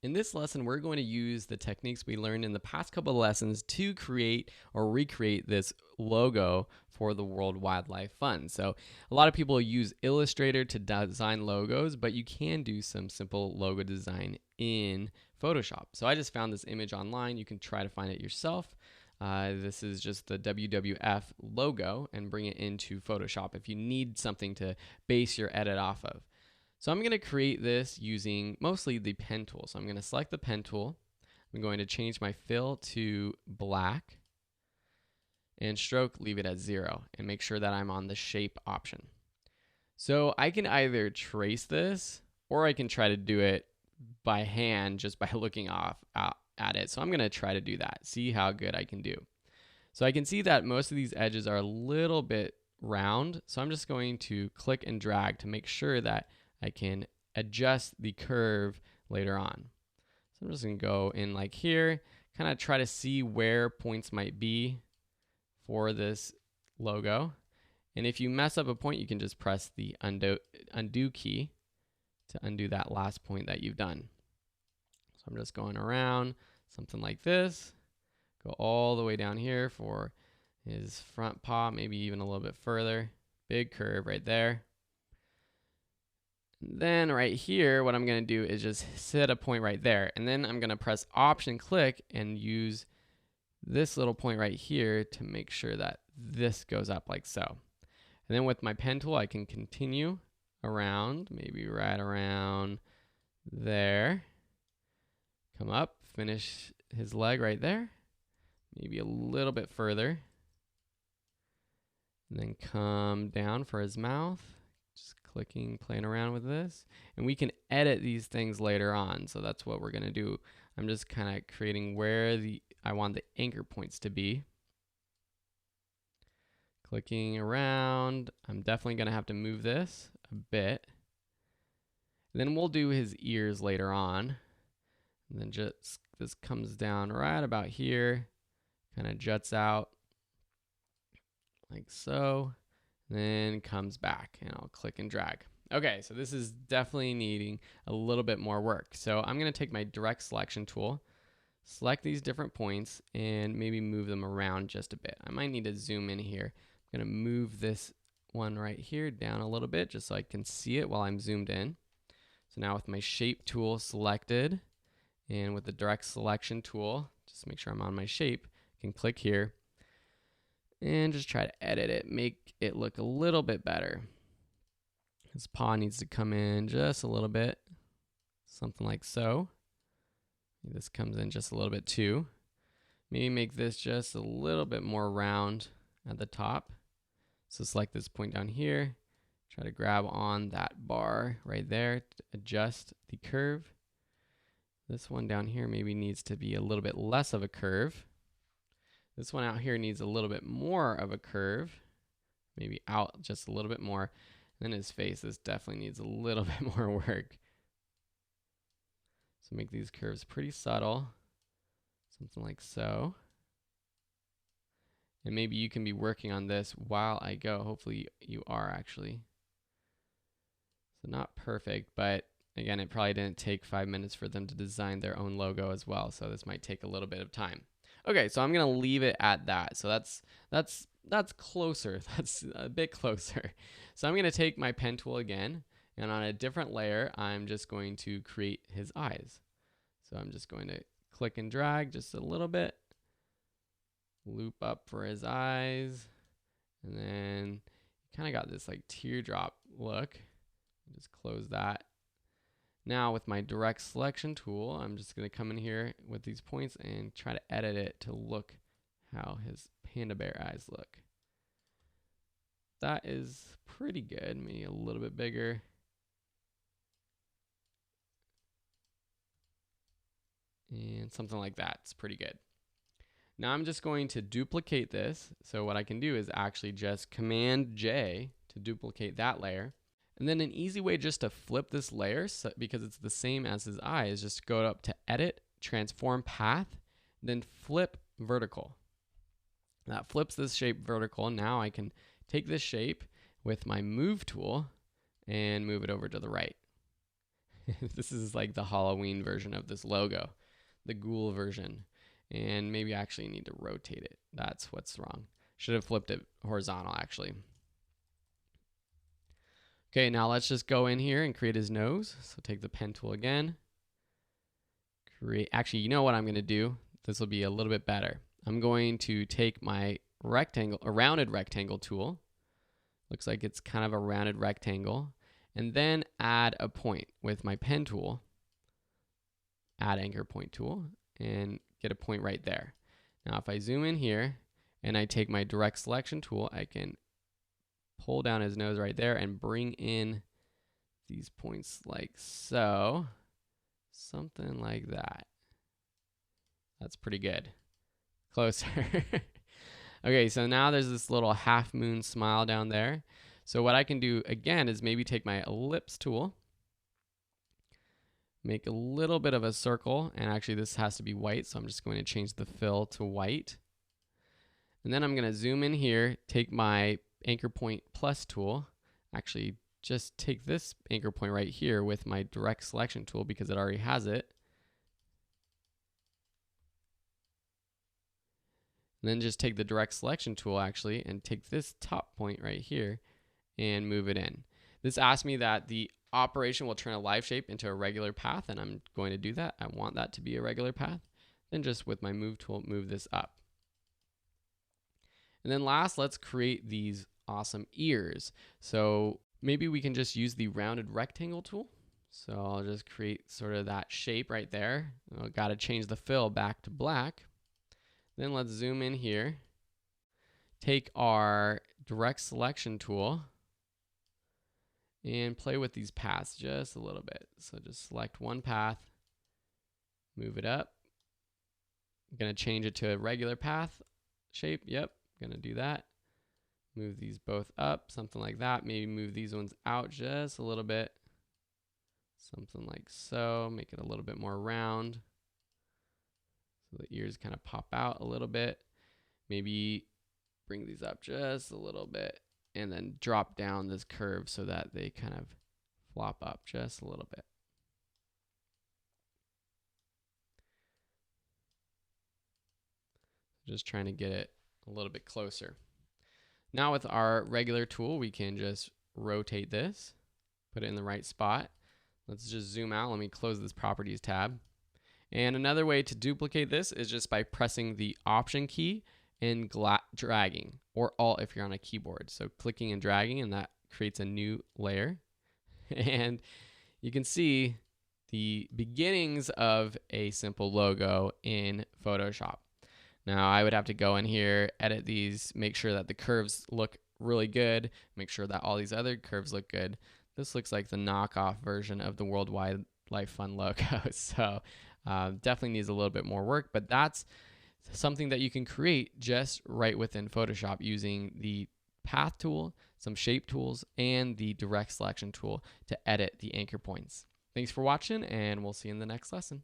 In this lesson, we're going to use the techniques we learned in the past couple of lessons to create or recreate this logo for the World Wildlife Fund. So a lot of people use Illustrator to design logos, but you can do some simple logo design in Photoshop. So I just found this image online. You can try to find it yourself. This is just the WWF logo, and bring it into Photoshop if you need something to base your edit off of. So I'm going to create this using mostly the pen tool. So I'm going to select the pen tool. I'm going to change my fill to black, and stroke leave it at 0, and make sure that I'm on the shape option. So I can either trace this, or I can try to do it by hand just by looking at it. So I'm going to try to do that, see how good I can do. So I can see that most of these edges are a little bit round. So I'm just going to click and drag to make sure that I can adjust the curve later on. So I'm just going to go in like here, kind of try to see where points might be for this logo. And if you mess up a point, you can just press the undo key to undo that last point that you've done. So I'm just going around something like this, go all the way down here for his front paw, maybe even a little bit further. Big curve right there. Then right here, what I'm going to do is just set a point right there. And then I'm going to press Option click and use this little point right here to make sure that this goes up like so. And then with my pen tool, I can continue around, maybe right around there. Come up, finish his leg right there. Maybe a little bit further. And then come down for his mouth. Just clicking, playing around with this. And we can edit these things later on. So that's what we're going to do. I'm just kind of creating where I want the anchor points to be. Clicking around. I'm definitely going to have to move this a bit. And then we'll do his ears later on. And then just this comes down right about here. Kind of juts out like so. Then comes back, and I'll click and drag. Okay, so this is definitely needing a little bit more work. So I'm going to take my direct selection tool, select these different points, and maybe move them around just a bit. I might need to zoom in here. I'm going to move this one right here down a little bit just so I can see it while I'm zoomed in. So now with my shape tool selected, and with the direct selection tool, just make sure I'm on my shape, I can click here and just try to edit it, make it look a little bit better. His paw needs to come in just a little bit, something like so. This comes in just a little bit too. Maybe make this just a little bit more round at the top. So select this point down here, try to grab on that bar right there to adjust the curve. This one down here maybe needs to be a little bit less of a curve. This one out here needs a little bit more of a curve, maybe out just a little bit more. And then his face, this definitely needs a little bit more work. So make these curves pretty subtle, something like so. And maybe you can be working on this while I go. Hopefully you are actually. So not perfect, but again, it probably didn't take 5 minutes for them to design their own logo as well. So this might take a little bit of time. Okay, so I'm gonna leave it at that. So that's closer. That's a bit closer. So I'm gonna take my pen tool again, and on a different layer, I'm just going to create his eyes. So I'm just going to click and drag just a little bit, loop up for his eyes, and then kind of got this like teardrop look. Just close that. Now with my direct selection tool, I'm just going to come in here with these points and try to edit it to look how his panda bear eyes look. That is pretty good, maybe a little bit bigger. And something like that, it's pretty good. Now I'm just going to duplicate this. So what I can do is actually just Command J to duplicate that layer. And then an easy way just to flip this layer, because it's the same as his eye, is just go up to Edit, Transform Path, then Flip Vertical. That flips this shape vertical. Now I can take this shape with my Move tool and move it over to the right. This is like the Halloween version of this logo, the ghoul version. And maybe I actually need to rotate it. That's what's wrong. Should have flipped it horizontal actually. Okay, now let's just go in here and create his nose. So take the pen tool again. Actually, you know what I'm going to do? This will be a little bit better. I'm going to take my rounded rectangle tool. Looks like it's kind of a rounded rectangle. And then add a point with my pen tool. Add anchor point tool and get a point right there. Now if I zoom in here and I take my direct selection tool, I can pull down his nose right there and bring in these points like so. Something like that. That's pretty good. Closer. Okay, so now there's this little half moon smile down there. So what I can do again is maybe take my ellipse tool, make a little bit of a circle, and actually this has to be white, so I'm just going to change the fill to white. And then I'm going to zoom in here, take my anchor point plus tool, actually just take this anchor point right here with my direct selection tool because it already has it. And then just take the direct selection tool actually and take this top point right here and move it in. This asks me that the operation will turn a live shape into a regular path, and I'm going to do that. I want that to be a regular path. Then just with my move tool, move this up. And then last, let's create these awesome ears. So maybe we can just use the rounded rectangle tool. So I'll just create sort of that shape right there. Got to change the fill back to black. Then let's zoom in here. Take our direct selection tool and play with these paths just a little bit. So just select one path, move it up. I'm going to change it to a regular path shape. Yep, I'm going to do that. Move these both up, something like that. Maybe move these ones out just a little bit. Something like so. Make it a little bit more round. So the ears kind of pop out a little bit. Maybe bring these up just a little bit and then drop down this curve so that they kind of flop up just a little bit. Just trying to get it a little bit closer. Now with our regular tool, we can just rotate this, put it in the right spot. Let's just zoom out. Let me close this properties tab. And another way to duplicate this is just by pressing the Option key and dragging, or Alt if you're on a keyboard. So clicking and dragging, and that creates a new layer. And you can see the beginnings of a simple logo in Photoshop. Now I would have to go in here, edit these, make sure that the curves look really good, make sure that all these other curves look good. This looks like the knockoff version of the World Wildlife Fund logo. So definitely needs a little bit more work, but that's something that you can create just right within Photoshop using the path tool, some shape tools, and the direct selection tool to edit the anchor points. Thanks for watching, and we'll see you in the next lesson.